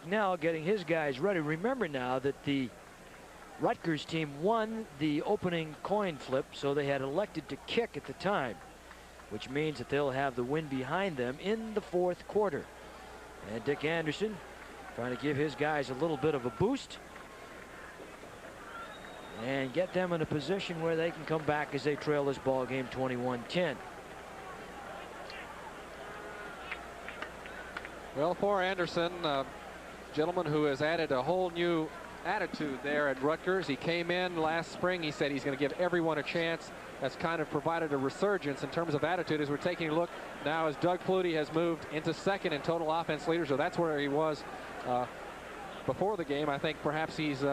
Bucknell getting his guys ready. Remember now that the Rutgers team won the opening coin flip, so they had elected to kick at the time, which means that they'll have the wind behind them in the fourth quarter. And Dick Anderson trying to give his guys a little bit of a boost and get them in a position where they can come back as they trail this ball game 21-10. Well, for Anderson, gentleman who has added a whole new attitude there at Rutgers. He came in last spring. He said he's going to give everyone a chance. That's kind of provided a resurgence in terms of attitude as we're taking a look now as Doug Flutie has moved into second in total offense leader. So that's where he was before the game. I think perhaps he's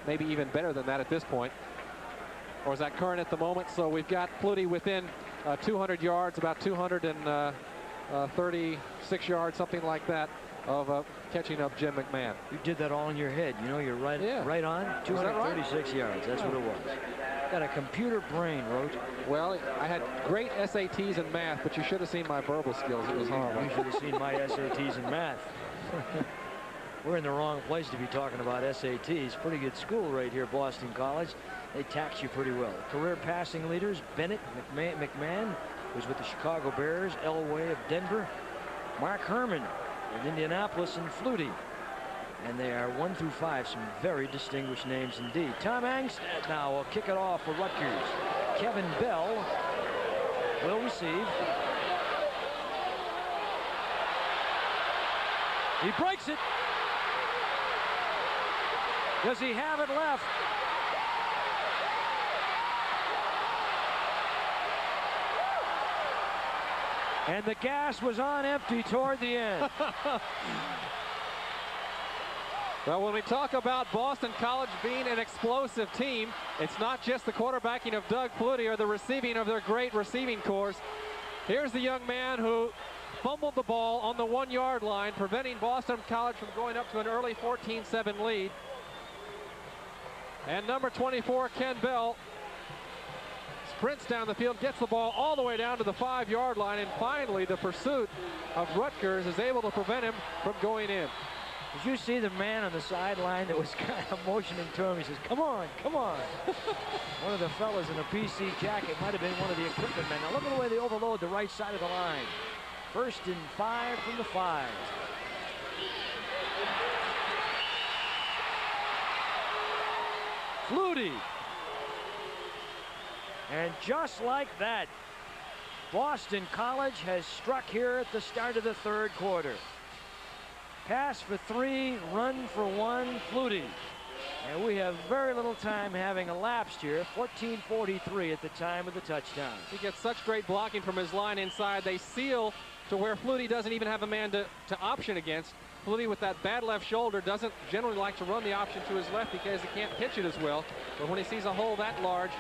maybe even better than that at this point. Or is that current at the moment? So we've got Flutie within 200 yards, about 236 yards, something like that, of catching up Jim McMahon. You did that all in your head. You know, you're right, right on. 236 yards. That's what it was. Got a computer brain, Roach. Well, I had great SATs in math, but you should have seen my verbal skills. It was horrible. You should have seen my SATs in math. We're in the wrong place to be talking about SATs. Pretty good school right here, Boston College. They tax you pretty well. Career passing leaders, Bennett, McMahon, who's with the Chicago Bears, Elway of Denver, Mark Herman of Indianapolis, and Flutie. And they are 1 through 5, some very distinguished names indeed. Tom Angstad now will kick it off for Rutgers. Kevin Bell will receive. He breaks it. Does he have it left? And the gas was on empty toward the end. Well, when we talk about Boston College being an explosive team, it's not just the quarterbacking of Doug Flutie or the receiving of their great receiving corps. Here's the young man who fumbled the ball on the 1-yard line, preventing Boston College from going up to an early 14-7 lead. And number 24, Ken Bell, sprints down the field, gets the ball all the way down to the 5-yard line, and finally the pursuit of Rutgers is able to prevent him from going in. Did you see the man on the sideline that was kind of motioning to him? He says, come on, come on. One of the fellas in a PC jacket might have been one of the equipment men. Now look at the way they overload the right side of the line. 1st and 5 from the 5. Flutie. And just like that, Boston College has struck here at the start of the 3rd quarter. Pass for 3, run for 1, Flutie. And we have very little time having elapsed here. 14:43 at the time of the touchdown. He gets such great blocking from his line inside. They seal to where Flutie doesn't even have a man to option against. Flutie, with that bad left shoulder, doesn't generally like to run the option to his left because he can't pitch it as well. But when he sees a hole that large,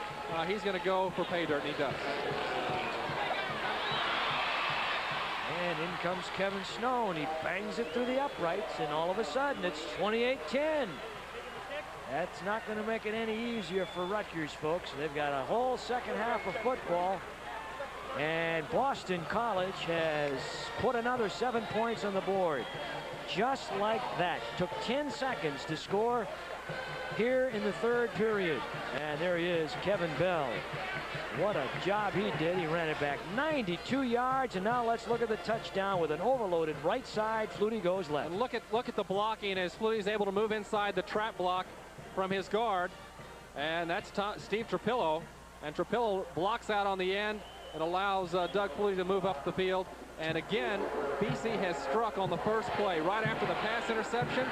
he's going to go for pay dirt, and he does. And in comes Kevin Snow, and he bangs it through the uprights, and all of a sudden it's 28-10. That's not going to make it any easier for Rutgers, folks. They've got a whole second half of football, and Boston College has put another 7 points on the board. Just like that. Took 10 seconds to score here in the 3rd period. And there he is, Kevin Bell. What a job he did. He ran it back 92 yards, and now let's look at the touchdown with an overloaded right side. Flutie goes left. And look at the blocking as Flutie's able to move inside the trap block from his guard, and that's Steve Trapillo, and Trapillo blocks out on the end and allows Doug Flutie to move up the field. And again, BC has struck on the first play. Right after the pass interception,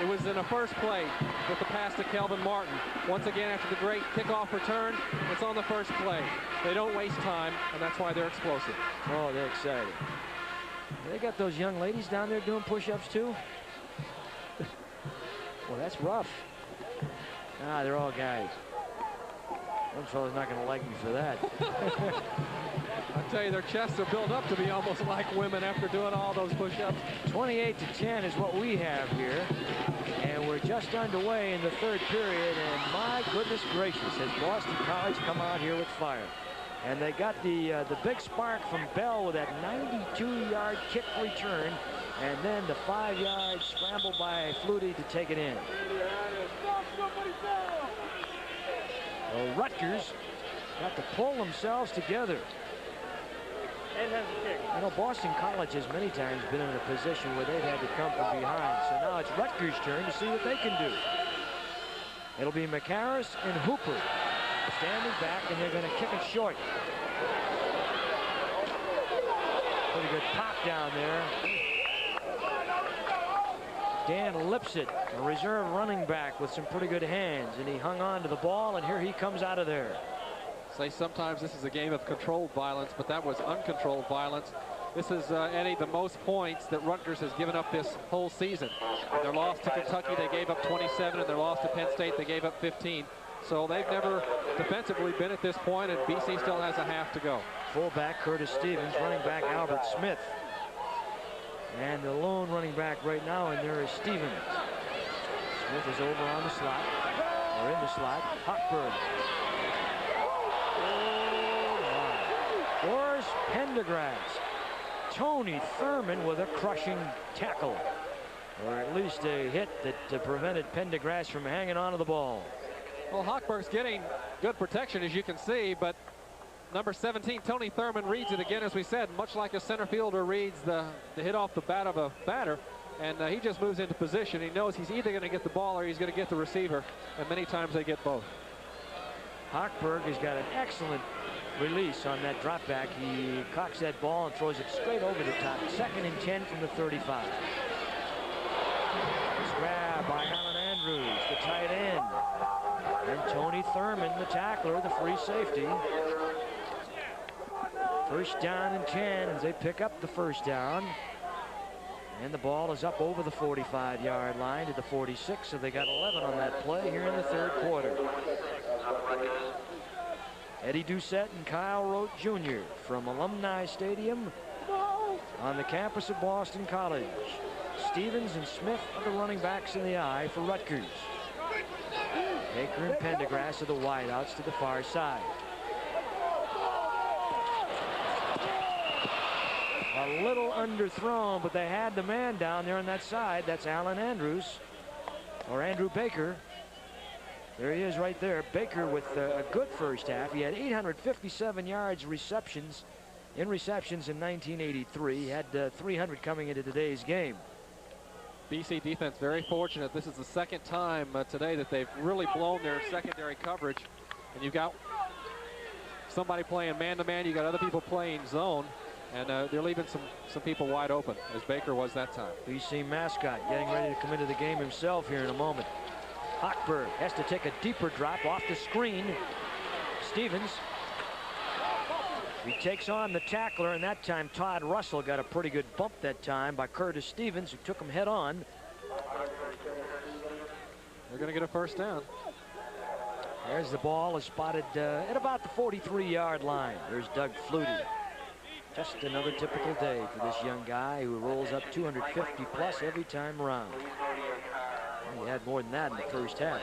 it was in the first play with the pass to Kelvin Martin. Once again, after the great kickoff return, it's on the first play. They don't waste time, and that's why they're explosive. Oh, they're excited. They got those young ladies down there doing push-ups too? Well, that's rough. Ah, they're all guys. One fella's not going to like me for that. I tell you, their chests are built up to be almost like women after doing all those push-ups. 28-10 is what we have here. And we're just underway in the 3rd period. And my goodness gracious, has Boston College come out here with fire. And they got the big spark from Bell with that 92-yard kick return And then the 5-yard scramble by Flutie to take it in. Well, Rutgers got to pull themselves together. You know, Boston College has many times been in a position where they've had to come from behind. So now it's Rutgers' turn to see what they can do. It'll be McHarris and Hooper standing back, and they're going to kick it short. Pretty good pop down there. Dan Lipsett, a reserve running back with some pretty good hands, and he hung on to the ball, and here he comes out of there. Say sometimes this is a game of controlled violence, but that was uncontrolled violence. This is, Eddie, the most points that Rutgers has given up this whole season. In their loss to Kentucky, they gave up 27. In their loss to Penn State, they gave up 15. So they've never defensively been at this point, and BC still has a half to go. Fullback Curtis Stevens, running back Albert Smith. And the lone running back right now in there is Stevens. Smith is over on the slot, or in the slot. Hochberg. Boris Pendergrass. Tony Thurman with a crushing tackle, or at least a hit that prevented Pendergrass from hanging on to the ball. Well, Hochberg's getting good protection, as you can see, but number 17, Tony Thurman, reads it again, as we said, much like a center fielder reads the hit off the bat of a batter, and he just moves into position. He knows he's either going to get the ball or he's going to get the receiver, and many times they get both. Hochberg has got an excellent release on that drop back. He cocks that ball and throws it straight over the top. 2nd and 10 from the 35. It's grabbed by Alan Andrews, the tight end. And Tony Thurman, the tackler, the free safety. 1st down and 10 as they pick up the 1st down. And the ball is up over the 45-yard line to the 46, so they got 11 on that play here in the 3rd quarter. Eddie Doucette and Kyle Rote Jr. from Alumni Stadium on the campus of Boston College. Stevens and Smith are the running backs in the eye for Rutgers. Baker and Pendergrass are the wideouts to the far side. A little underthrown, but they had the man down there on that side. That's Alan Andrews, or Andrew Baker. There he is right there. Baker with a good 1st half. He had 857 yards in receptions in 1983. He had 300 coming into today's game. BC defense very fortunate. This is the 2nd time today that they've really blown their secondary coverage. And you've got somebody playing man-to-man. You got other people playing zone. And they're leaving some people wide open, as Baker was that time. BC mascot getting ready to come into the game himself here in a moment. Hochberg has to take a deeper drop off the screen. Stevens. He takes on the tackler, and that time Todd Russell got a pretty good bump that time by Curtis Stevens, who took him head on. They're going to get a 1st down. There's the ball, is spotted at about the 43-yard line. There's Doug Flutie. Just another typical day for this young guy who rolls up 250 plus every time around. He had more than that in the 1st half.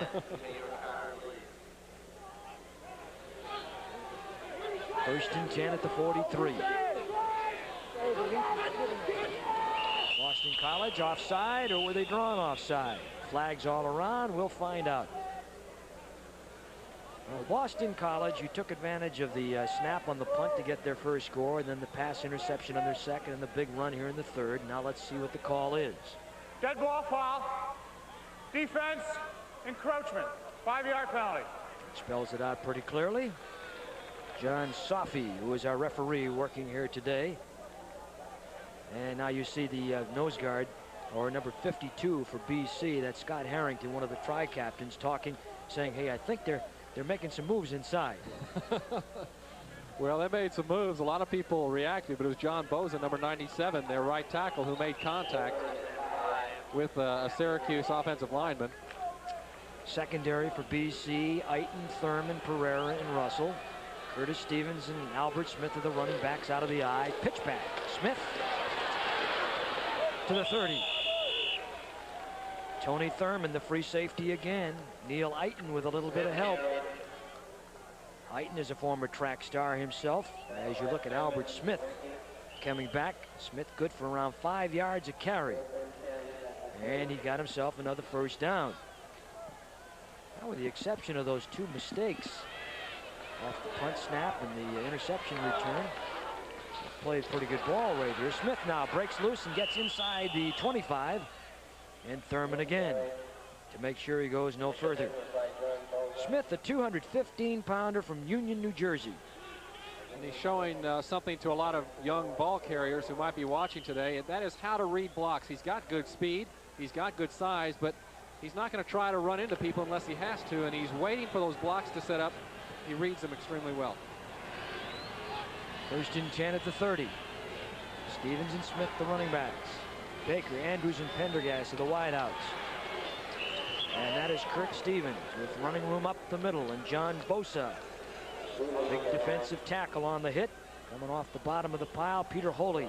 First and 10 at the 43. Boston College offside, or were they drawn offside? Flags all around. We'll find out. Well, Boston College, who took advantage of the snap on the punt to get their 1st score, and then the pass interception on their 2nd, and the big run here in the 3rd. Now let's see what the call is. Dead ball foul. Defense, encroachment, 5-yard penalty. Spells it out pretty clearly. John Sophie, who is our referee working here today. And now you see the nose guard, or number 52 for BC. That's Scott Harrington, one of the tri-captains, talking, saying, hey, I think they're making some moves inside. Well, they made some moves. A lot of people reacted, but it was John Boza, number 97, their right tackle, who made contact with a Syracuse offensive lineman. Secondary for BC, Eiton, Thurman, Pereira, and Russell. Curtis Stevens and Albert Smith are the running backs out of the eye. Pitch back. Smith to the 30. Tony Thurman, the free safety again. Neil Eiton with a little bit of help. Eiton is a former track star himself. As you look at Albert Smith, coming back. Smith good for around 5 yards a carry. And he got himself another first down. Now, with the exception of those 2 mistakes off the punt snap and the interception return, played pretty good ball right here. Smith now breaks loose and gets inside the 25. And Thurman again to make sure he goes no further. Smith, a 215-pounder from Union, New Jersey. And he's showing something to a lot of young ball carriers who might be watching today, and that is how to read blocks. He's got good speed, he's got good size, but he's not going to try to run into people unless he has to, and he's waiting for those blocks to set up. He reads them extremely well. 1st and 10 at the 30. Stevens and Smith, the running backs. Baker, Andrews, and Pendergast are the wideouts. And that is Kurt Stevens with running room up the middle, and John Bosa. Big defensive tackle on the hit. Coming off the bottom of the pile, Peter Holy.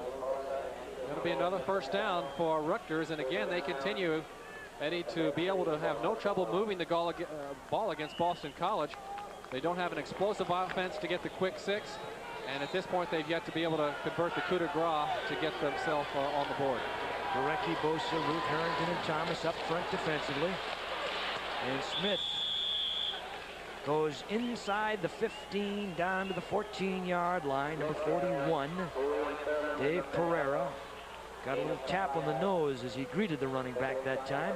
That'll be another first down for Rutgers, and again, they continue, Eddie, to be able to have no trouble moving the ball against Boston College. They don't have an explosive offense to get the quick 6, and at this point, they've yet to be able to convert the coup de grace to get themselves on the board. Gorecki, Bosa, Ruth, Harrington, and Thomas up front defensively. And Smith goes inside the 15 down to the 14-yard line. Number 41, Dave Pereira, got a little tap on the nose as he greeted the running back that time.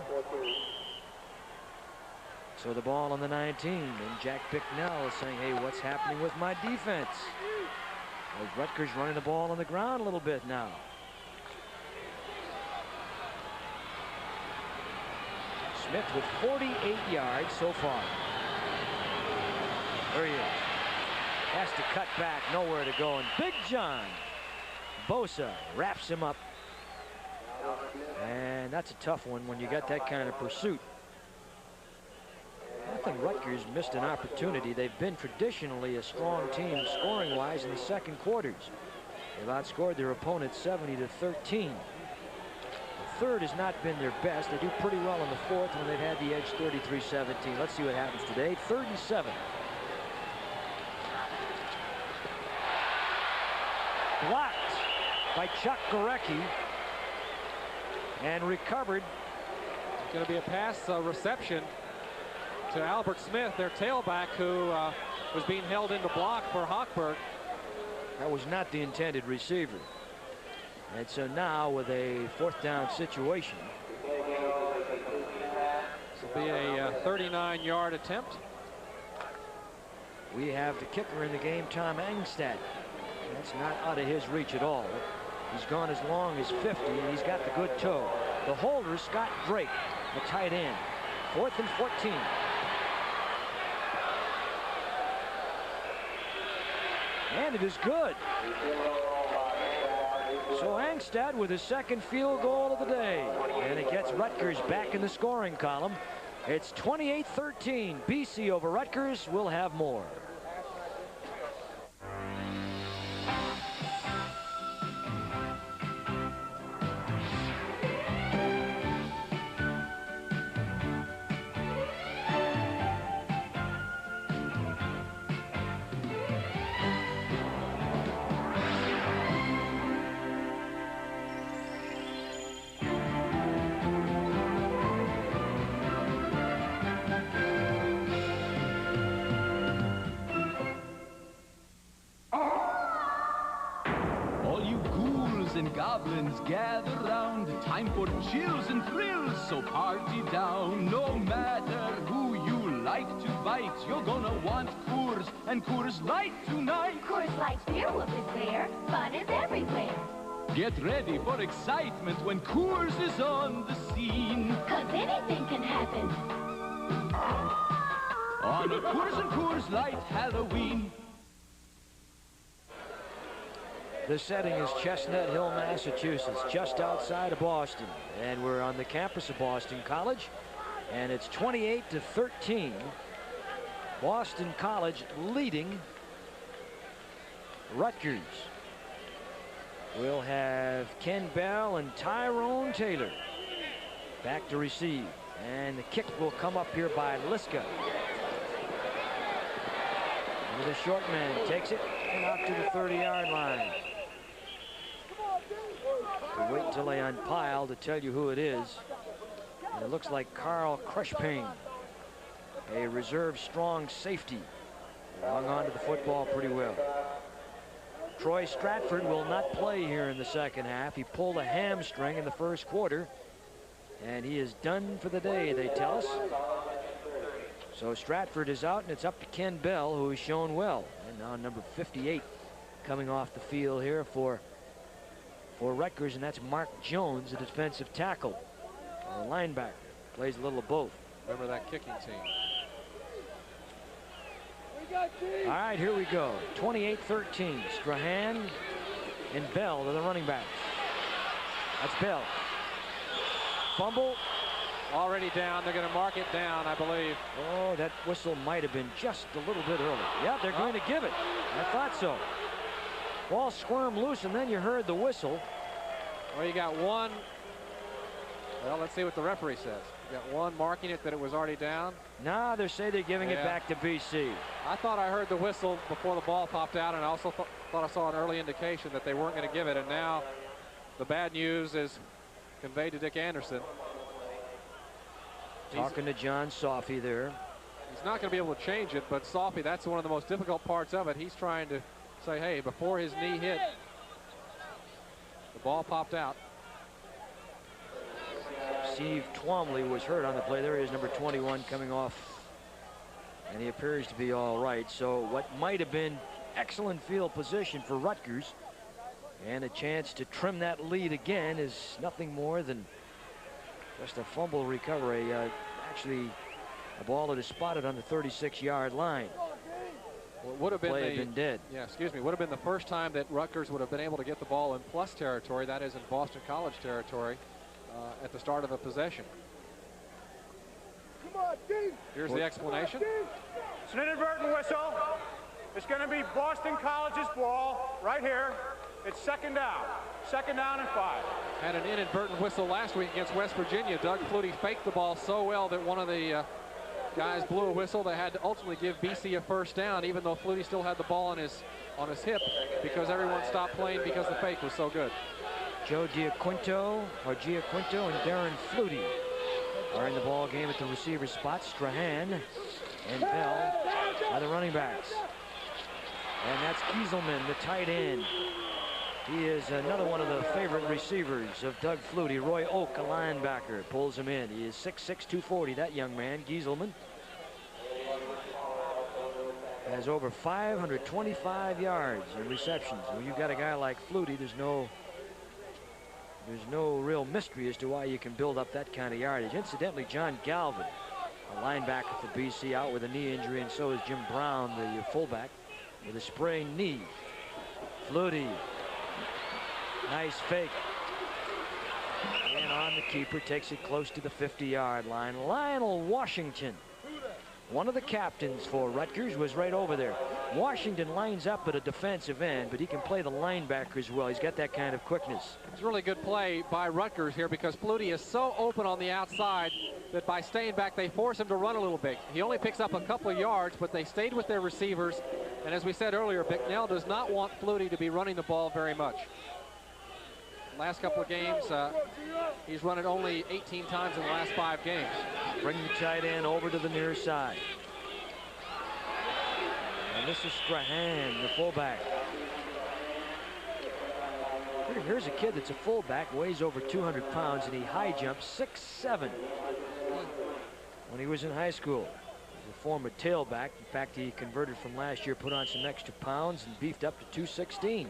So the ball on the 19, and Jack Bicknell is saying, hey, what's happening with my defense? As Rutgers running the ball on the ground a little bit now. Smith with 48 yards so far. There he is. Has to cut back, nowhere to go, and Big John Bosa wraps him up. And that's a tough one when you got that kind of pursuit. I think Rutgers missed an opportunity. They've been traditionally a strong team scoring-wise in the second quarters. They've outscored their opponents 70-13. The third has not been their best. They do pretty well in the fourth when they've had the edge 33-17. Let's see what happens today. 3rd and 7. Blocked by Chuck Gorecki and recovered. It's going to be a pass reception to Albert Smith, their tailback, who was being held into block for Hochberg. That was not the intended receiver. And so now with a 4th down situation. This will be a 39-yard attempt. We have the kicker in the game, Tom Angstad. That's not out of his reach at all. He's gone as long as 50, and he's got the good toe. The holder is Scott Drake, the tight end. 4th and 14. And it is good. So Angstad with his 2nd field goal of the day. And it gets Rutgers back in the scoring column. It's 28-13. BC over Rutgers. We'll have more. And goblins gather round, time for chills and thrills, so party down. No matter who you like to bite, you're gonna want Coors and Coors Light tonight. Coors Light Beer Whoop is there, fun is everywhere. Get ready for excitement when Coors is on the scene. 'Cause anything can happen on a Coors and Coors Light Halloween. The setting is Chestnut Hill, Massachusetts, just outside of Boston. And we're on the campus of Boston College. And it's 28-13. Boston College leading Rutgers. We'll have Ken Bell and Tyrone Taylor back to receive. And the kick will come up here by Liska. And the short man takes it and out to the 30-yard line. wait until they unpile to tell you who it is. And it looks like Carl Crushpain, a reserve strong safety. He hung on to the football pretty well. Troy Stratford will not play here in the second half. He pulled a hamstring in the first quarter, and he is done for the day, they tell us. So Stratford is out, and it's up to Ken Bell, who has shown well. And now number 58 coming off the field here for Rutgers, and that's Mark Jones, the defensive tackle. A linebacker, plays a little of both. Remember that kicking team. All right, here we go. 28-13. Strahan and Bell are the running backs. That's Bell. Fumble. Already down. They're going to mark it down, I believe. Oh, that whistle might have been just a little bit early. Yeah, they're going to give it. I thought so. Ball squirmed loose, and then you heard the whistle. Well, you got one. Well, let's see what the referee says. You got one marking it that it was already down. Nah, they say they're giving it back to BC. I thought I heard the whistle before the ball popped out, and I also thought I saw an early indication that they weren't going to give it, and now the bad news is conveyed to Dick Anderson. Talking to John Sophie there. He's not going to be able to change it, but Sophie, that's one of the most difficult parts of it. He's trying to say, hey, before his knee hit, the ball popped out. Steve Twomley was hurt on the play. There he is, number 21, coming off, and he appears to be all right. So what might have been excellent field position for Rutgers, and a chance to trim that lead again, is nothing more than just a fumble recovery. Actually, a ball that is spotted on the 36-yard line. Well, it would have been dead. Yeah, excuse me. Would have been the first time that Rutgers would have been able to get the ball in plus territory. That is in Boston College territory at the start of a possession. Here's the explanation. It's an inadvertent whistle. It's going to be Boston College's ball right here. It's second down. Second down and 5. Had an inadvertent whistle last week against West Virginia. Doug Flutie faked the ball so well that one of the guys blew a whistle. They had to ultimately give BC a first down, even though Flutie still had the ball on his hip, because everyone stopped playing because the fake was so good. Joe Giaquinto and Darren Flutie are in the ball game at the receiver spot. Strahan and Bell are the running backs. And that's Gieselman, the tight end. He is another one of the favorite receivers of Doug Flutie. Roy Oak, a linebacker, pulls him in. He is 6'6", 240, that young man, Gieselman. Has over 525 yards in receptions. When you've got a guy like Flutie, there's no real mystery as to why you can build up that kind of yardage. Incidentally, John Galvin, a linebacker for BC, out with a knee injury, and so is Jim Brown, the fullback, with a sprained knee. Flutie. Nice fake. And on the keeper, takes it close to the 50-yard line. Lionel Washington, one of the captains for Rutgers, was right over there. Washington lines up at a defensive end, but he can play the linebacker as well. He's got that kind of quickness. It's a really good play by Rutgers here, because Flutie is so open on the outside that by staying back, they force him to run a little bit. He only picks up a couple of yards, but they stayed with their receivers. And as we said earlier, Bicknell does not want Flutie to be running the ball very much. Last couple of games, he's run it only 18 times in the last 5 games. Bring the tight end over to the near side. And this is Strahan, the fullback. Here's a kid that's a fullback, weighs over 200 pounds, and he high jumps 6'7" when he was in high school. He's a former tailback. In fact, he converted from last year, put on some extra pounds, and beefed up to 216.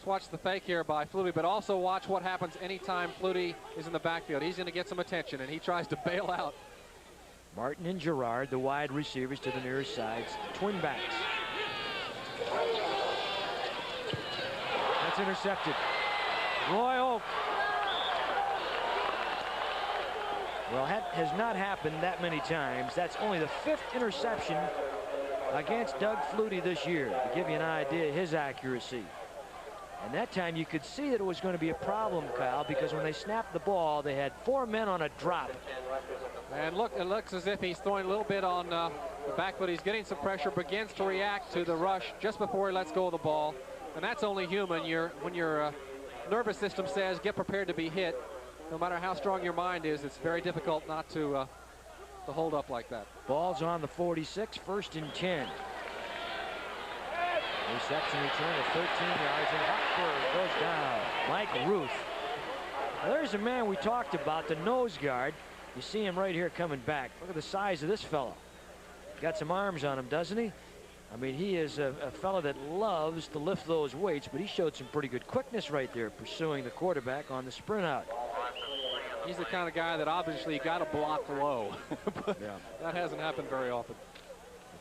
Watch the fake here by Flutie, but also watch what happens anytime Flutie is in the backfield. He's going to get some attention, and he tries to bail out. Martin and Gerard, the wide receivers to the near sides, twin backs. That's intercepted. Roy Oak. Well, that has not happened that many times. That's only the 5th interception against Doug Flutie this year, to give you an idea of his accuracy. And that time you could see that it was going to be a problem, Kyle, because when they snapped the ball, they had 4 men on a drop. And look, it looks as if he's throwing a little bit on the back foot. He's getting some pressure, begins to react to the rush just before he lets go of the ball. And that's only human. When you're nervous system says get prepared to be hit. No matter how strong your mind is, it's very difficult not to hold up like that. Ball's on the 46, 1st and 10. Reception return of 13 yards, and Hochberg goes down. Mike Ruth. Now, there's a man we talked about, the nose guard. You see him right here coming back. Look at the size of this fellow. Got some arms on him, doesn't he? I mean, he is a fellow that loves to lift those weights, but he showed some pretty good quickness right there, pursuing the quarterback on the sprint out. He's the kind of guy that obviously you got to block low. But yeah, that hasn't happened very often.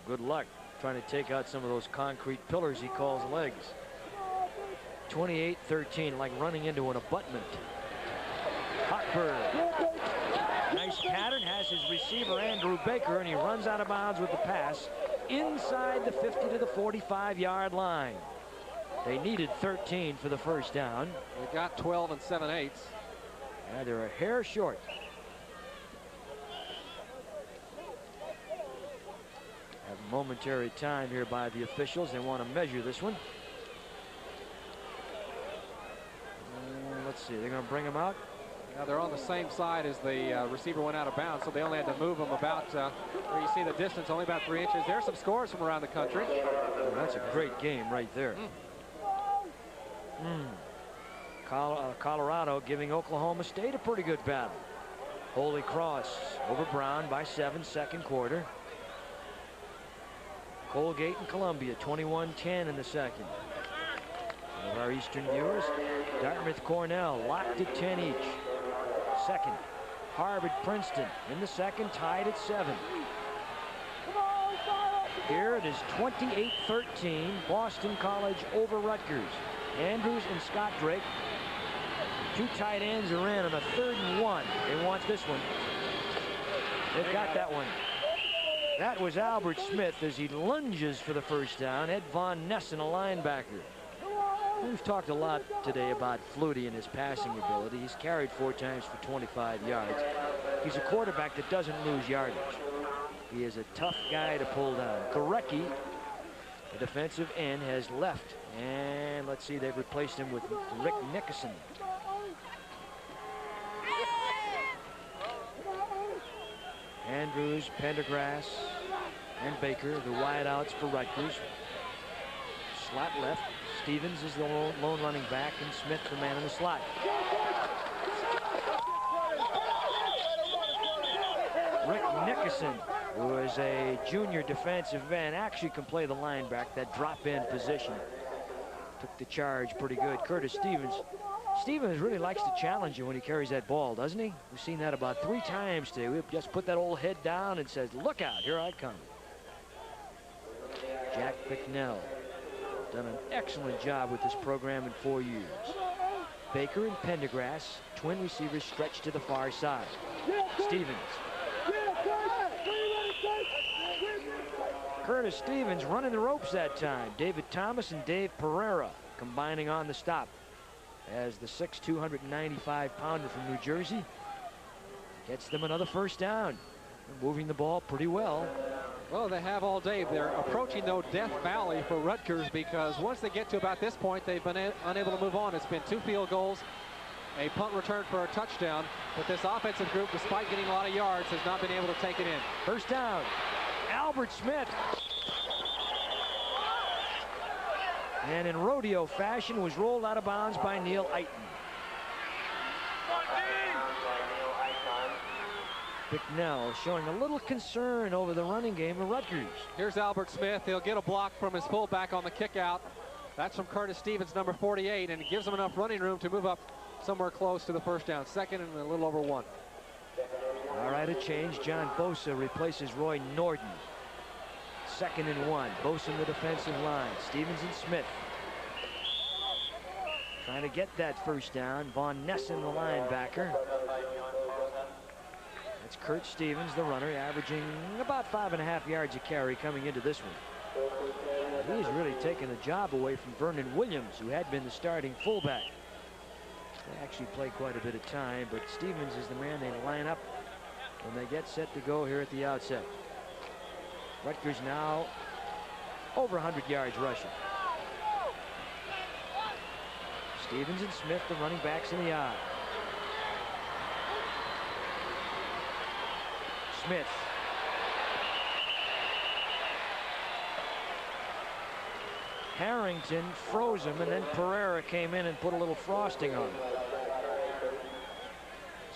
Good luck trying to take out some of those concrete pillars he calls legs. 28-13, like running into an abutment. Hochberg. Nice pattern, has his receiver Andrew Baker, and he runs out of bounds with the pass inside the 50 to the 45-yard line. They needed 13 for the first down. They got 12 and 7/8. Yeah, they're a hair short. Have momentary time here by the officials. They want to measure this one. Let's see, they're going to bring him out. Yeah, they're on the same side as the receiver went out of bounds, so they only had to move him about where you see the distance, only about 3 inches. There's some scores from around the country. Oh, that's a great game right there. Colorado giving Oklahoma State a pretty good battle. Holy Cross over Brown by 7, second quarter. Colgate and Columbia 21-10 in the second. Some of our Eastern viewers, Dartmouth Cornell locked at 10 each. Second, Harvard Princeton in the second, tied at 7. Here it is 28-13, Boston College over Rutgers. Andrews and Scott Drake. Two tight ends are in on a 3rd and 1. They want this one. They've got that one. That was Albert Smith as he lunges for the first down. Ed Von Nessen, a linebacker. We've talked a lot today about Flutie and his passing ability. He's carried 4 times for 25 yards. He's a quarterback that doesn't lose yardage. He is a tough guy to pull down. Gorecki, the defensive end, has left. And let's see, they've replaced him with Rick Nickerson. Andrews, Pendergrass, and Baker, the wideouts for Rutgers. Slot left. Stevens is the lone running back, and Smith the man in the slot. Rick Nickerson, who is a junior defensive end, actually can play the linebacker, that drop-in position. Took the charge pretty good. Curtis Stevens. Stevens really likes to challenge you when he carries that ball, doesn't he? We've seen that about 3 times today. We've just put that old head down and says, look out, here I come. Jack Bicknell. Done an excellent job with this program in 4 years. Baker and Pendergrass, twin receivers, stretched to the far side. Stevens. Curtis Stevens running the ropes that time. David Thomas and Dave Pereira combining on the stop as the 6', 295-pounder from New Jersey gets them another first down. They're moving the ball pretty well. Well, they have all day. They're approaching, though, Death Valley for Rutgers, because once they get to about this point, they've been unable to move on. It's been 2 field goals, a punt return for a touchdown, but this offensive group, despite getting a lot of yards, has not been able to take it in. First down, Albert Smith. And in rodeo fashion was rolled out of bounds by Neil Eiton. Bicknell showing a little concern over the running game of Rutgers. Here's Albert Smith. He'll get a block from his fullback on the kick out. That's from Curtis Stevens, number 48, and it gives him enough running room to move up somewhere close to the first down. 2nd and a little over 1. All right, a change. John Bosa replaces Roy Norden. 2nd and 1. Bosa in the defensive line. Stevens and Smith trying to get that first down. Von Nessen, the linebacker. That's Kurt Stevens, the runner, averaging about 5.5 yards a carry coming into this one. He's really taken the job away from Vernon Williams, who had been the starting fullback. They actually play quite a bit of time, but Stevens is the man they line up when they get set to go here at the outset. Rutgers now over 100 yards rushing. Stevens and Smith, the running backs in the eye. Smith. Harrington froze him, and then Pereira came in and put a little frosting on him.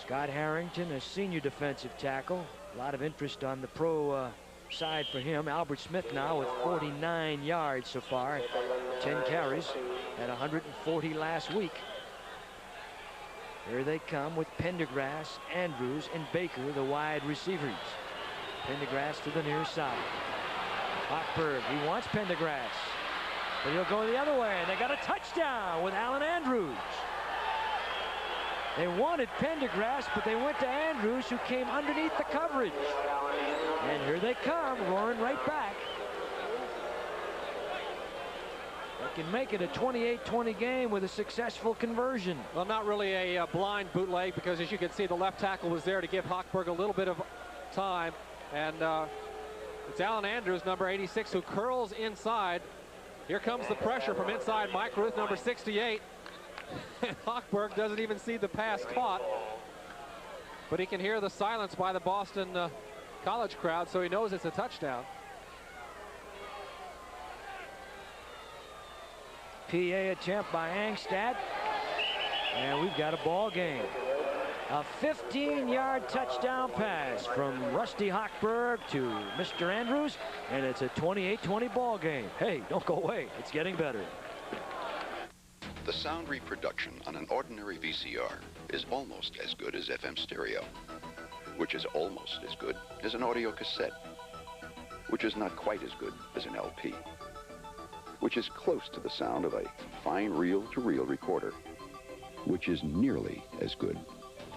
Scott Harrington, a senior defensive tackle. A lot of interest on the pro side for him. Albert Smith now with 49 yards so far, 10 carries, at 140 last week. Here they come with Pendergrass, Andrews, and Baker, the wide receivers. Pendergrass to the near side. Hochberg, he wants Pendergrass, but he'll go the other way, and they got a touchdown with Alan Andrews. They wanted Pendergrass, but they went to Andrews, who came underneath the coverage. And here they come, roaring right back. They can make it a 28-20 game with a successful conversion. Well, not really a blind bootleg, because as you can see, the left tackle was there to give Hochberg a little bit of time. And it's Alan Andrews, number 86, who curls inside. Here comes the pressure from inside Mike Ruth, number 68. And Hochberg doesn't even see the pass caught, but he can hear the silence by the Boston College crowd, so he knows it's a touchdown. PA attempt by Angstad, and we've got a ball game. A 15-yard touchdown pass from Rusty Hochberg to Mr. Andrews, and it's a 28-20 ball game. Hey, don't go away. It's getting better. The sound reproduction on an ordinary VCR is almost as good as FM stereo, which is almost as good as an audio cassette, which is not quite as good as an LP, which is close to the sound of a fine reel-to-reel recorder, which is nearly as good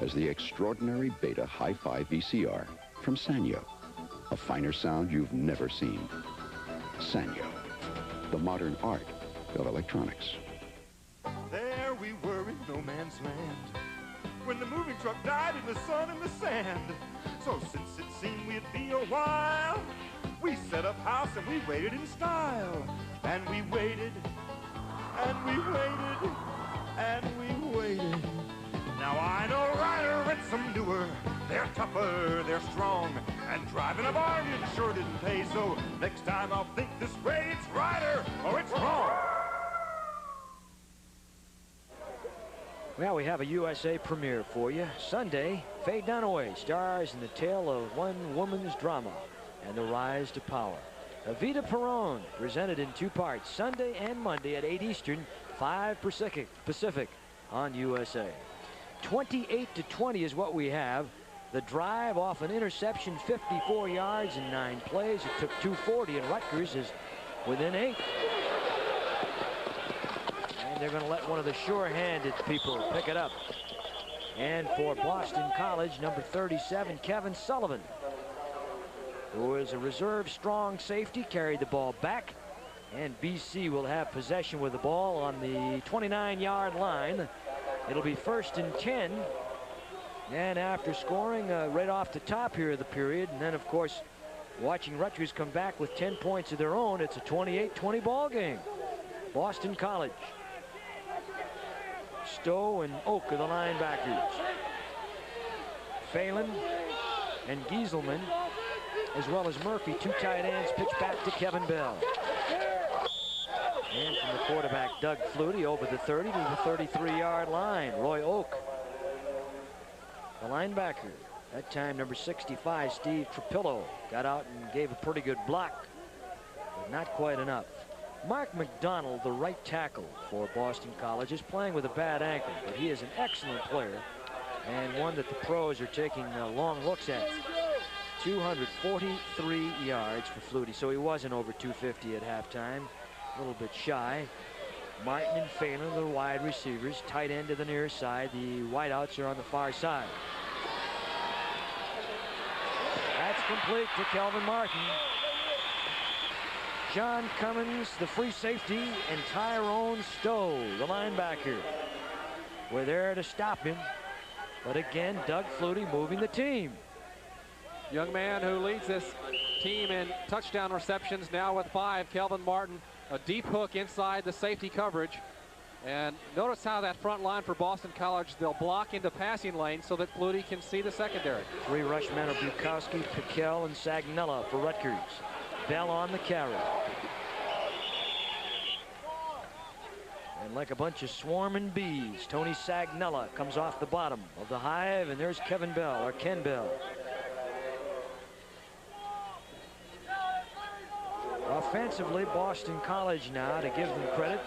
as the extraordinary Beta Hi-Fi VCR from Sanyo, a finer sound you've never seen. Sanyo, the modern art of electronics. There we were in no man's land, when the moving truck died in the sun and the sand. So since it seemed we'd be a while, we set up house and we waited in style. And we waited, and we waited, and we waited. Now I know Ryder and some newer, they're tougher, they're strong, and driving a bargain sure didn't pay. So next time I'll think this way, it's Ryder or it's wrong. Well, we have a USA premiere for you. Sunday, Faye Dunaway stars in the tale of one woman's drama and the rise to power. Evita Peron, presented in two parts, Sunday and Monday at 8 Eastern, 5 Pacific on USA. 28-20 is what we have. The drive off an interception, 54 yards in 9 plays. It took 240, and Rutgers is within 8. And they're going to let one of the sure-handed people pick it up. And for Boston College, number 37, Kevin Sullivan, who is a reserve strong safety, carried the ball back. And BC will have possession with the ball on the 29-yard line. It'll be 1st and 10. And after scoring right off the top here of the period, and then, of course, watching Rutgers come back with 10 points of their own, it's a 28-20 ball game. Boston College. Stowe and Oak are the linebackers. Phelan and Gieselman, as well as Murphy, 2 tight ends, pitch back to Kevin Bell. And from the quarterback, Doug Flutie, over the 30 to the 33-yard line. Roy Oak, the linebacker. That time, number 65, Steve Trapillo, got out and gave a pretty good block, but not quite enough. Mark McDonald, the right tackle for Boston College, is playing with a bad ankle, but he is an excellent player and one that the pros are taking long looks at. 243 yards for Flutie, so he wasn't over 250 at halftime. A little bit shy. Martin and Phelan, the wide receivers. Tight end to the near side. The wideouts are on the far side. That's complete to Kelvin Martin. John Cummins, the free safety, and Tyrone Stowe, the linebacker, were there to stop him. But again, Doug Flutie moving the team. Young man who leads this team in touchdown receptions, now with 5, Kelvin Martin. A deep hook inside the safety coverage. And notice how that front line for Boston College, they'll block into passing lanes so that Flutie can see the secondary. 3 rushmen are Bukowski, Piquel, and Sagnella for Rutgers. Bell on the carry. And like a bunch of swarming bees, Tony Sagnella comes off the bottom of the hive, and there's Ken Bell. Offensively, Boston College now, to give them credit,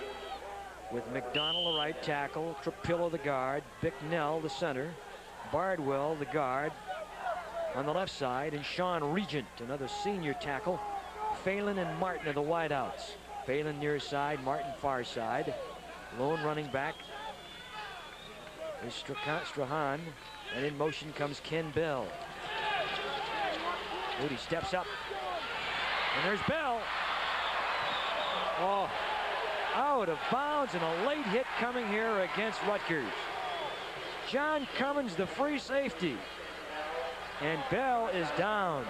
with McDonald the right tackle, Trapillo the guard, Bicknell the center, Bardwell the guard on the left side, and Sean Regent, another senior tackle. Phelan and Martin are the wideouts. Phelan near side, Martin far side. Lone running back is Strahan, and in motion comes Ken Bell. Moody steps up, and there's Bell. Oh, out of bounds, and a late hit coming here against Rutgers. John Cummins, the free safety, and Bell is down.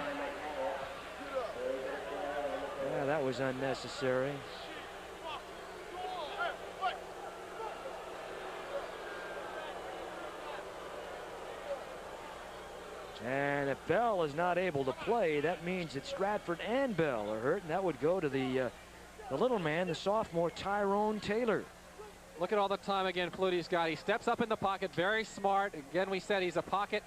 Yeah, that was unnecessary. And if Bell is not able to play, that means that Stratford and Bell are hurt, and that would go to the little man, the sophomore Tyrone Taylor. Look at all the time again Flutie's got. He steps up in the pocket, very smart. Again, we said he's a pocket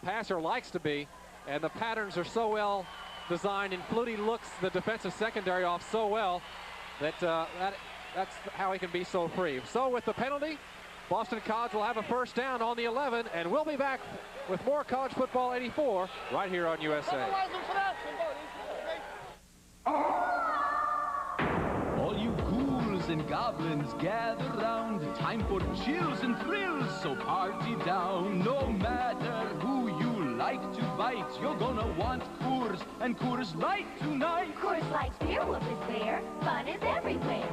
passer, likes to be, and the patterns are so well designed, and Flutie looks the defensive secondary off so well that that's how he can be so free. So with the penalty, Boston College will have a first down on the 11, and we'll be back with more College Football 84 right here on USA. All you ghouls and goblins gather round, time for chills and thrills, so party down. No matter who you like to bite, you're gonna want Coors and Coors Light tonight. Coors Light's Beer Whoop is there. Fun is everywhere.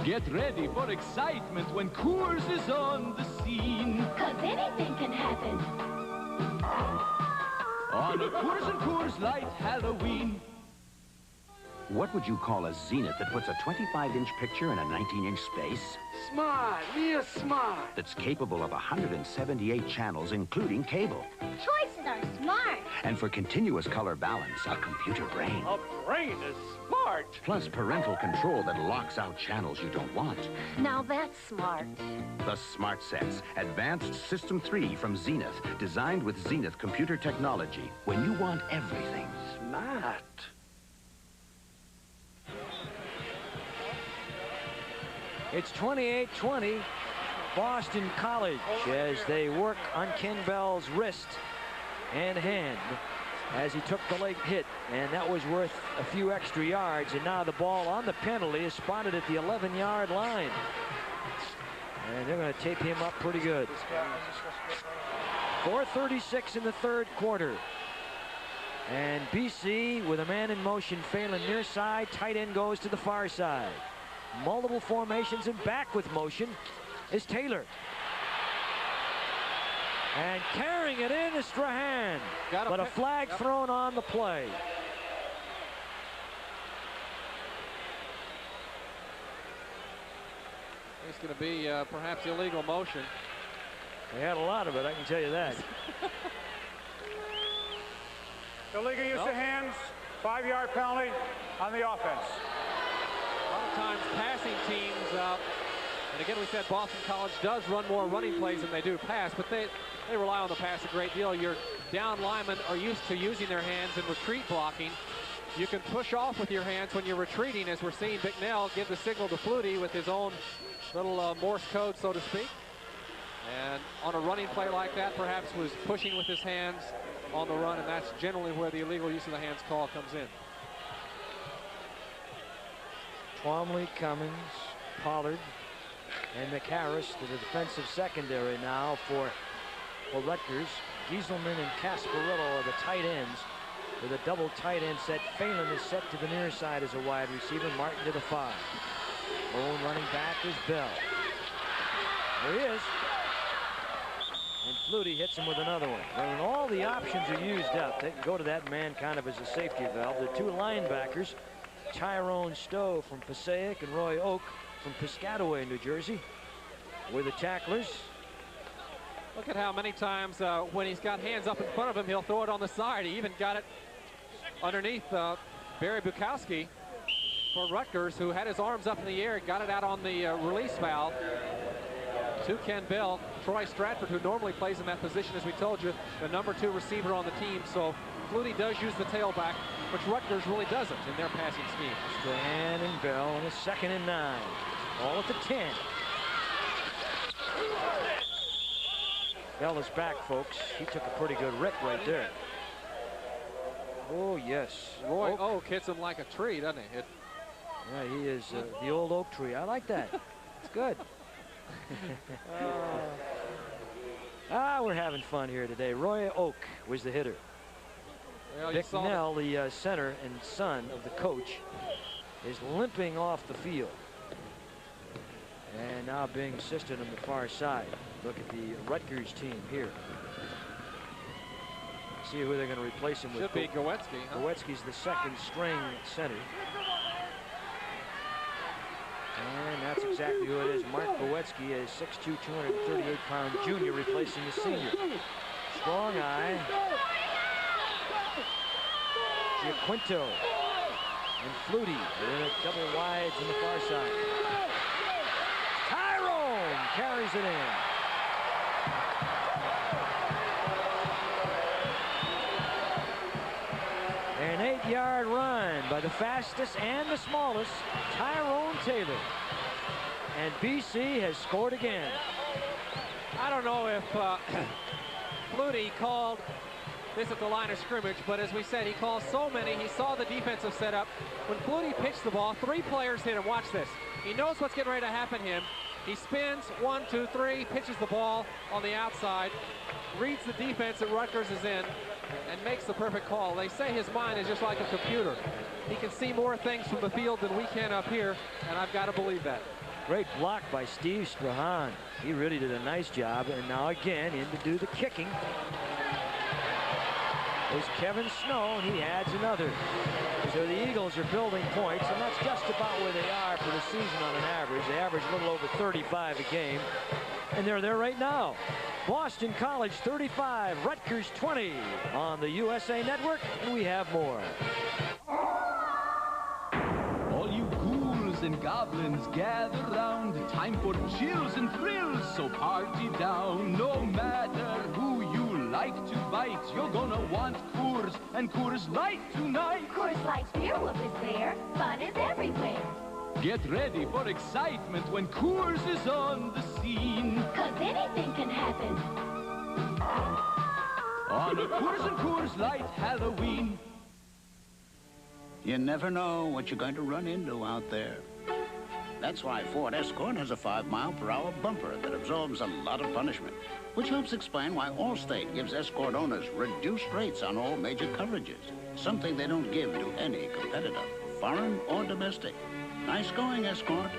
Get ready for excitement when Coors is on the scene. 'Cause anything can happen on a Coors and Coors Light Halloween. What would you call a Zenith that puts a 25-inch picture in a 19-inch space? Smart, real smart. That's capable of 178 channels, including cable. choices are smart. And for continuous color balance, a computer brain. A brain is smart. Plus parental control that locks out channels you don't want. Now that's smart. The Smart Sets, Advanced System 3 from Zenith, designed with Zenith computer technology. When you want everything. Smart. It's 28-20, Boston College, as they work on Ken Bell's wrist and hand as he took the late hit, and that was worth a few extra yards. And now the ball on the penalty is spotted at the 11-yard line, and they're going to tape him up pretty good. 4:36 in the third quarter, and BC with a man in motion. Phelan near side, tight end goes to the far side. Multiple formations, and back with motion is Taylor. And carrying it in is Strahan. But a flag thrown on the play. It's going to be perhaps illegal motion. They had a lot of it, I can tell you that. Illegal use of hands, 5-yard penalty on the offense. A lot of times passing teams, and again we said Boston College does run more running plays than they do pass, but they rely on the pass a great deal. Your down linemen are used to using their hands in retreat blocking. You can push off with your hands when you're retreating, as we're seeing Bicknell give the signal to Flutie with his own little Morse code, so to speak. And on a running play like that, perhaps was pushing with his hands on the run, and that's generally where the illegal use of the hands call comes in. Twomley, Cummins, Pollard, and McHarris to the defensive secondary now for Rutgers. Gieselman and Casparillo are the tight ends with a double tight end set. Phelan is set to the near side as a wide receiver. Martin to the 5. Lone running back is Bell. There he is. And Flutie hits him with another one. When all the options are used up, they can go to that man kind of as a safety valve. The two linebackers, Tyrone Stowe from Passaic and Roy Oak from Piscataway, New Jersey. with the tacklers. Look at how many times when he's got hands up in front of him, he'll throw it on the side. He even got it underneath Barry Bukowski for Rutgers, who had his arms up in the air, got it out on the release valve to Ken Bell. Troy Stratford, who normally plays in that position, as we told you, the #2 receiver on the team. So Flutie does use the tailback, which Rutgers really doesn't in their passing scheme. Strand and Bell on a 2nd and 9. Ball at the 10. Bell is back, folks. He took a pretty good rip right there. Oh, yes. Roy Oak hits him like a tree, doesn't he? Yeah, he is the old oak tree. I like that. It's good. We're having fun here today. Roy Oak was the hitter. Well, Vic Nell, the center and son of the coach, is limping off the field. And now being assisted on the far side. Look at the Rutgers team here. See who they're going to replace him with. Should be Gowetzky. Huh? Gowetzky's the 2nd string center. And that's exactly who it is. Mark Gowetzky, a 6'2", 238-pound junior, replacing the senior. Strong eye. Giaquinto and Flutie are in a double wides on the far side. Tyrone carries it in. An 8-yard run by the fastest and the smallest, Tyrone Taylor. And BC has scored again. I don't know if Flutie called this at the line of scrimmage, but as we said, he calls so many. He saw the defensive setup. When Flutie pitched the ball, 3 players hit him. Watch this. He knows what's getting ready to happen to him. He spins, 1, 2, 3, pitches the ball on the outside, reads the defense that Rutgers is in, and makes the perfect call. They say his mind is just like a computer. He can see more things from the field than we can up here, and I've got to believe that. Great block by Steve Strahan. He really did a nice job, and now again in to do the kicking is Kevin Snow, and he adds another. So the Eagles are building points, and that's just about where they are for the season on an average. They average a little over 35 a game, and they're there right now. Boston College 35, Rutgers 20 on the USA Network, and we have more. All you ghouls and goblins gather round, time for chills and thrills, so party down. No matter who you like to bite, you're gonna want Coors and Coors Light tonight. Coors Light's beer whoop is there. Fun is everywhere. Get ready for excitement when Coors is on the scene. 'Cause anything can happen On a Coors and Coors Light Halloween. You never know what you're going to run into out there. That's why Ford Escort has a 5-mile-per-hour bumper that absorbs a lot of punishment, which helps explain why Allstate gives Escort owners reduced rates on all major coverages, something they don't give to any competitor, foreign or domestic. Nice going, Escort.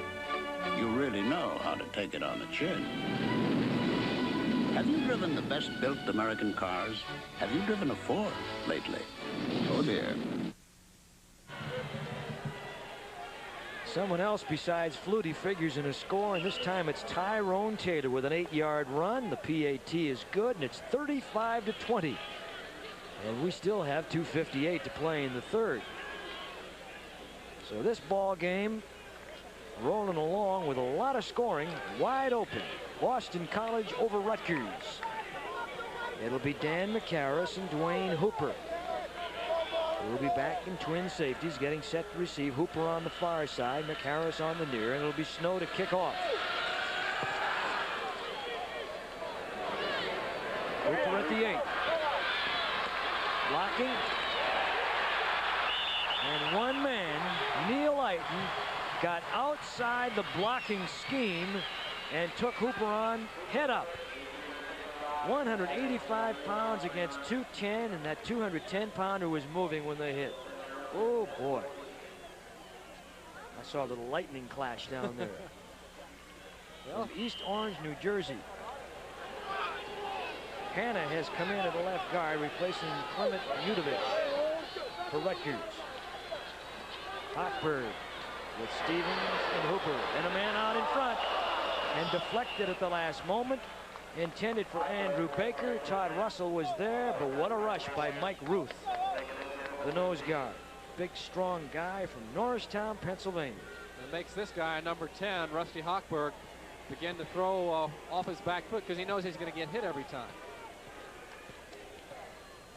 You really know how to take it on the chin. Have you driven the best-built American cars? Have you driven a Ford lately? Oh, dear. Someone else besides Flutie figures in a score, and this time it's Tyrone Taylor with an 8-yard run. The PAT is good, and it's 35-20. And we still have 2:58 to play in the third. So this ball game rolling along with a lot of scoring, wide open. Boston College over Rutgers. It'll be Dan McCarris and Dwayne Hooper. We'll be back in twin safeties, getting set to receive. Hooper on the far side, McCarris on the near, and it'll be Snow to kick off. Hooper at the 8. Blocking. And one man, Neil Eiton, got outside the blocking scheme and took Hooper on head up. 185 pounds against 210, and that 210-pounder was moving when they hit. Oh, boy. I saw a little lightning clash down there. Well, East Orange, New Jersey. Hanna has come in at the left guard, replacing Clement Udovich for Rutgers. Hochberg with Stevens and Hooper, and a man out in front. and deflected at the last moment. Intended for Andrew Baker. Todd Russell was there, but what a rush by Mike Ruth, the nose guard. Big, strong guy from Norristown, Pennsylvania. It makes this guy, number 10, Rusty Hochberg, begin to throw off his back foot because he knows he's going to get hit every time.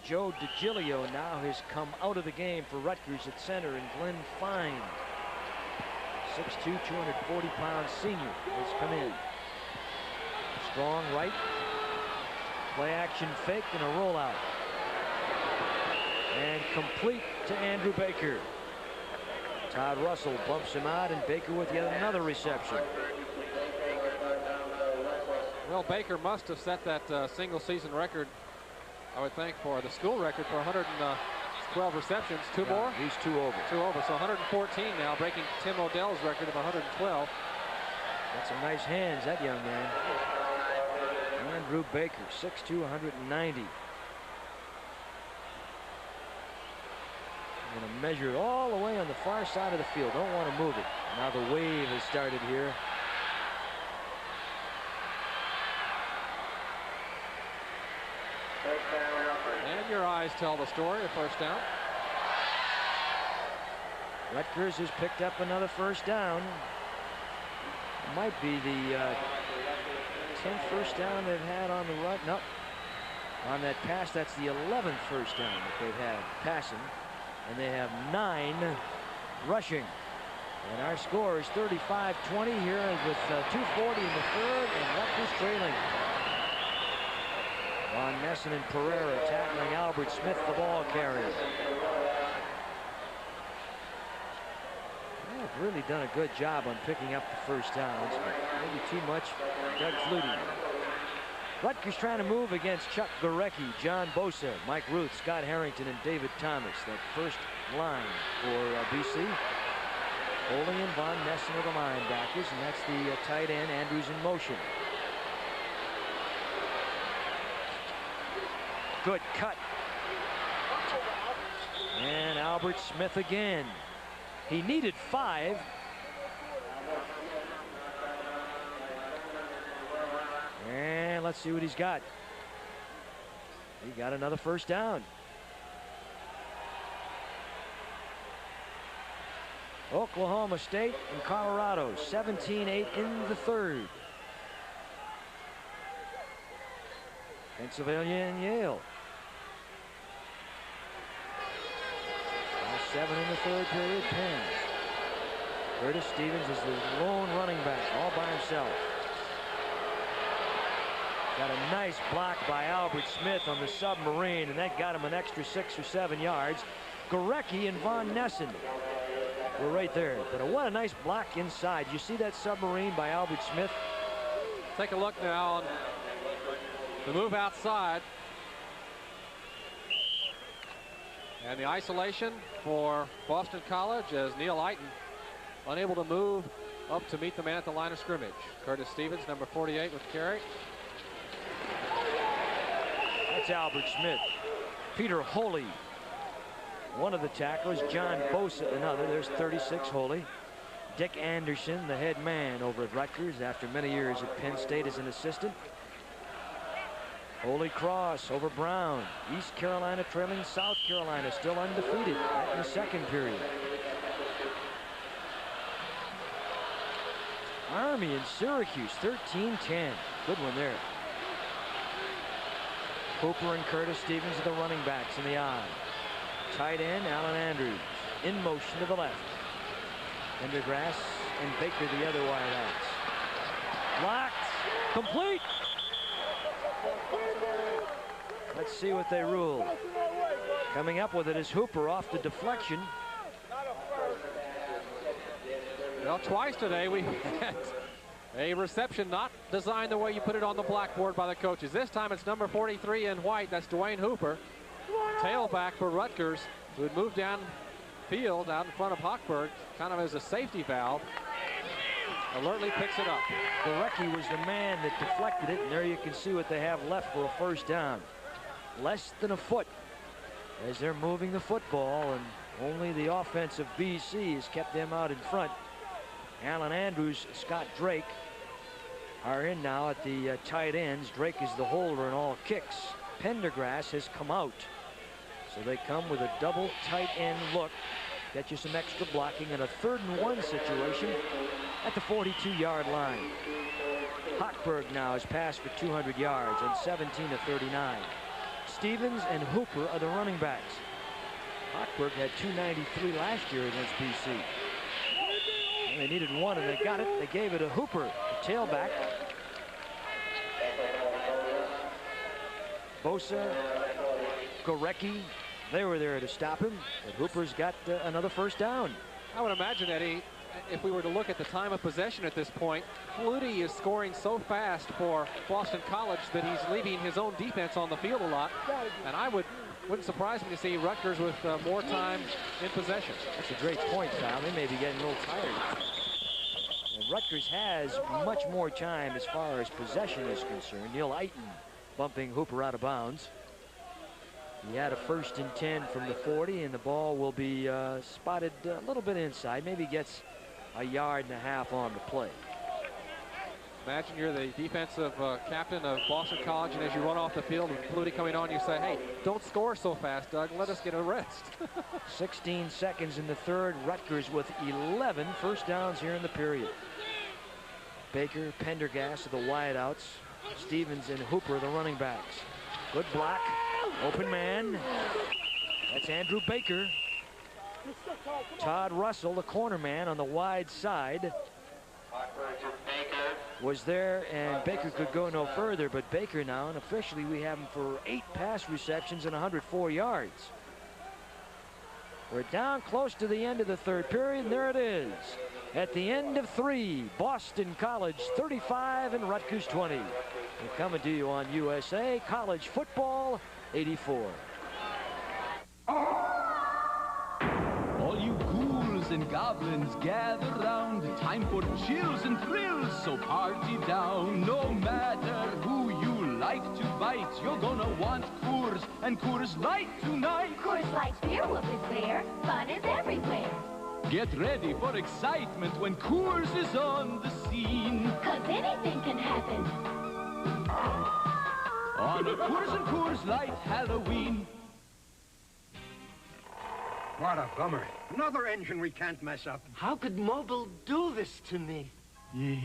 Joe DiGilio now has come out of the game for Rutgers at center, and Glenn Fine, 6'2", 240-pound senior, has come in. Strong right, play action fake and a rollout. And complete to Andrew Baker. Todd Russell bumps him out, and Baker with yet another reception. Well, Baker must have set that single season record, I would think, for the school record for 112 receptions. Two more? He's 2 over. 2 over, so 114 now, breaking Tim Odell's record of 112. Got some nice hands, that young man. Andrew Baker, 6'2", 190. Going to measure it all the way on the far side of the field. Don't want to move it. Now the wave has started here. And your eyes tell the story, a first down. Rutgers has picked up another first down. Might be the 10th first down they've had on the run. No, on that pass, that's the 11th first down that they've had passing. And they have 9 rushing. And our score is 35-20 here with 2:40 in the third, and Rutgers trailing. Von Nessen and Pereira tackling Albert Smith, the ball carrier. They've really done a good job on picking up the first downs. Maybe too much for Doug Flutie. Rutgers trying to move against Chuck Gorecki, John Bosa, Mike Ruth, Scott Harrington, and David Thomas. That first line for BC. Holding in Von Nessen are the linebackers, and that's the tight end, Andrews, in motion. Good cut. And Albert Smith again. He needed 5. And let's see what he's got. He got another first down. Oklahoma State and Colorado, 17-8 in the third. Pennsylvania and Yale. 7 in the third period, Penn. Curtis Stevens is the lone running back, all by himself. Got a nice block by Albert Smith on the submarine, and that got him an extra 6 or 7 yards. Gorecki and Von Nessen were right there. But what a nice block inside. You see that submarine by Albert Smith? Take a look now on the move outside. And the isolation for Boston College as Neil Eiton unable to move up to meet the man at the line of scrimmage. Curtis Stevens, number 48, with carry. That's Albert Smith. Peter Holy, one of the tacklers. John Bosa, another. There's 36, Holy. Dick Anderson, the head man over at Rutgers after many years at Penn State as an assistant. Holy cross over Brown. East Carolina trailing South Carolina, still undefeated in the second period. Army and Syracuse, 13-10. Good one there. Hooper and Curtis Stevens are the running backs in the eye. Tight end, Alan Andrews. In motion to the left. Pendergrass and Baker, the other wideouts. Blocked. Complete. Let's see what they rule. Coming up with it is Hooper off the deflection. Well, twice today we had a reception not designed the way you put it on the blackboard by the coaches. This time it's number 43 in white. That's Dwayne Hooper, tailback for Rutgers, who had moved down field out in front of Hochberg, kind of as a safety valve. Alertly picks it up. Gorecki was the man that deflected it, and there you can see what they have left for a first down. Less than a foot as they're moving the football, and only the offense of BC has kept them out in front. Alan Andrews, Scott Drake, are in now at the tight ends. Drake is the holder in all kicks. Pendergrass has come out. So they come with a double tight end look. Get you some extra blocking in a 3rd and 1 situation at the 42-yard line. Hochberg now has passed for 200 yards on 17 of 39. Stevens and Hooper are the running backs. Hochberg had 293 last year against BC. And they needed 1 and they got it. They gave it to Hooper, the tailback. Bosa, Gorecki, they were there to stop him, but Hooper's got another first down. I would imagine, Eddie, if we were to look at the time of possession at this point, Flutie is scoring so fast for Boston College that he's leaving his own defense on the field a lot. And wouldn't surprise me to see Rutgers with more time in possession. That's a great point, Kyle. They may be getting a little tired. And Rutgers has much more time as far as possession is concerned. Neil Eiton bumping Hooper out of bounds. He had a 1st and 10 from the 40, and the ball will be spotted a little bit inside. Maybe gets a yard and a half on the play. Imagine you're the defensive captain of Boston College, and as you run off the field with Flutie coming on, you say, hey, don't score so fast, Doug. Let us get a rest. 16 seconds in the 3rd. Rutgers with 11 first downs here in the period. Baker, Pendergast are the wideouts. Stevens and Hooper the running backs. Good block. Open man. That's Andrew Baker. Todd Russell, the corner man on the wide side, was there, and Baker could go no further, but Baker now, and officially we have him for 8 pass receptions and 104 yards. We're down close to the end of the 3rd period, and there it is. At the end of 3, Boston College 35 and Rutgers 20. We're coming to you on USA College Football 84. All you ghouls and goblins gather round. Time for chills and thrills, so party down. No matter who you like to bite, you're gonna want Coors and Coors Light tonight. Coors Light's beer whoop is there. Fun is everywhere. Get ready for excitement when Coors is on the scene. 'Cause anything can happen on a Coors and Coors Light Halloween. What a bummer. Another engine we can't mess up. How could Mobil do this to me? Yeah,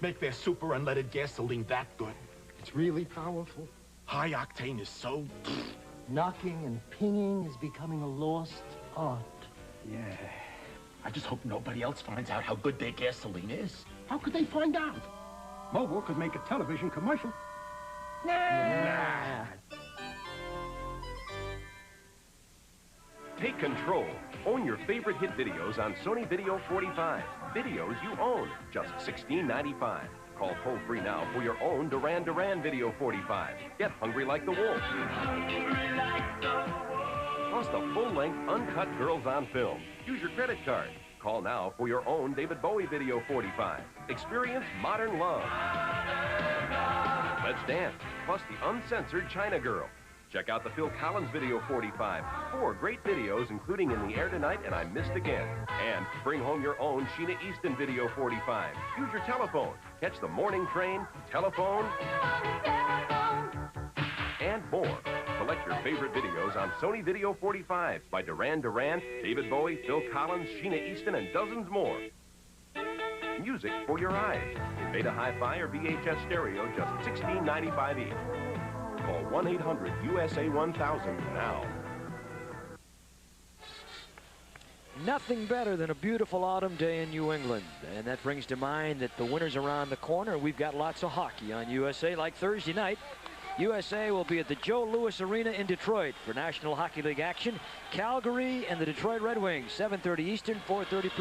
make their super unleaded gasoline that good. It's really powerful. High octane is so... Knocking and pinging is becoming a lost art. Yeah. I just hope nobody else finds out how good their gasoline is. How could they find out? Mobil could make a television commercial. Nah. Take control. Own your favorite hit videos on Sony Video 45. Videos you own, just $16.95. Call toll-free now for your own Duran Duran Video 45. Get hungry like the wolf. Plus the full-length uncut Girls on Film. Use your credit card. Call now for your own David Bowie Video 45. Experience modern love. Let's Dance, plus the uncensored China Girl. Check out the Phil Collins Video 45. 4 great videos, including In the Air Tonight and I Missed Again. And bring home your own Sheena Easton Video 45. Use your telephone. Catch the morning train, telephone, and more. Select your favorite videos on Sony Video 45 by Duran Duran, David Bowie, Phil Collins, Sheena Easton, and dozens more. Music for your eyes. In Beta Hi-Fi or VHS stereo, just $16.95 each. Call 1-800-USA-1000 now. Nothing better than a beautiful autumn day in New England. And that brings to mind that the winter's around the corner. We've got lots of hockey on USA, like Thursday night. USA will be at the Joe Louis Arena in Detroit for National Hockey League action. Calgary and the Detroit Red Wings, 7:30 Eastern, 4:30 Pacific.